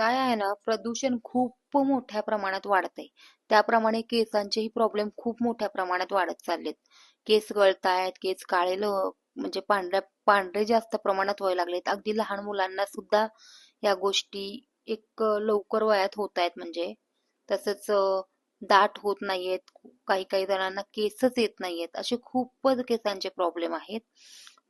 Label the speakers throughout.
Speaker 1: काय आहे ना, प्रदूषण खूप मोठ्या प्रमाणात वाढतंय. त्याप्रमाणे केसांचेही प्रॉब्लेम खूप मोठ्या प्रमाणात वाढत चाललेत. केस गळतायत, केस म्हणजे पांढरे जास्त प्रमाणात व्हायला लागलेत. अगदी लहान मुलांना सुद्धा या गोष्टी लवकर वयात होत आहेत म्हणजे. तसंच दाट होत नाहीयेत. काही काही जणांना केसच येत नाहीयेत. असे खूपच केसांचे प्रॉब्लेम आहेत.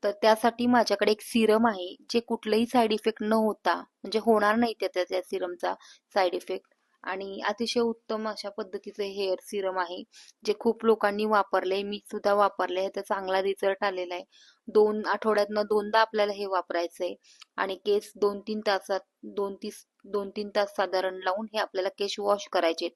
Speaker 1: तर त्यासाठी माझ्याकडे एक सिरम आहे, जे कुठलंही साईड इफेक्ट न होता, म्हणजे होणार नाही त्या सिरमचा साईड इफेक्ट, आणि अतिशय उत्तम अशा पद्धतीचे हेअर सिरम आहे, जे खूप लोकांनी वापरले. मी सुद्धा वापरले. तर चांगला रिझल्ट आलेला आहे. 2 आठवड्यातनं 2दा आपल्याला हे वापरायचंय. आणि केस 2-3 तासात 2-3 तास साधारण लावून हे आपल्याला केस वॉश करायचे.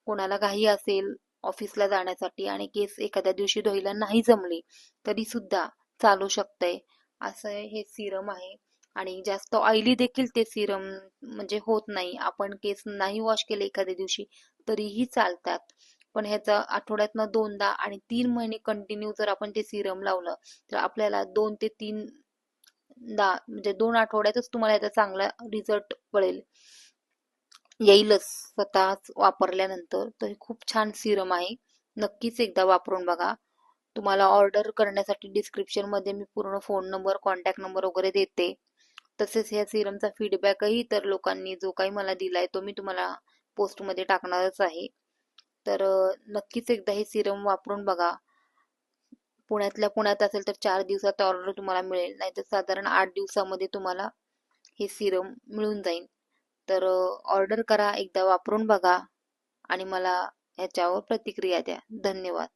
Speaker 1: कोणाला घाई असेल ऑफिसला जाण्यासाठी आणि केस एखाद्या दिवशी धुवायला नाही जमले, तरी सुद्धा चालू शकतंय. असं हे सिरम आहे. आणि जास्त ऑइली देखील ते सिरम म्हणजे होत नाही. आपण केस नाही वॉश केले एखाद्या दिवशी तरीही चालतात. पण ह्याचा आठवड्यातनं 2दा आणि 3 महिने कंटिन्यू जर आपण ते सिरम लावलं, तर आपल्याला 2 ते 3दा म्हणजे 2 आठवड्यातच तुम्हाला याचा चांगला रिझल्ट कळेल, येईलच स्वतःच वापरल्यानंतर. तर हे खूप छान सिरम आहे. नक्कीच एकदा वापरून बघा. तुम्हाला ऑर्डर करण्यासाठी डिस्क्रिप्शन मध्ये मी पूर्ण फोन नंबर, कॉन्टॅक्ट नंबर वगैरे देते. तसेच ह्या सिरमचा फीडबॅकही इतर लोकांनी जो काही मला दिलाय तो मी तुम्हाला पोस्टमध्ये टाकणारच आहे. तर नक्कीच एकदा हे सिरम वापरून बघा. पुण्यातल्या पुण्यात असेल तर 4 दिवसात ऑर्डर तुम्हाला मिळेल, नाहीतर साधारण 8 दिवसामध्ये तुम्हाला हे सिरम मिळून जाईल. तर ऑर्डर करा, एकदा वापरून बघा आणि मला ह्याच्यावर प्रतिक्रिया द्या. धन्यवाद.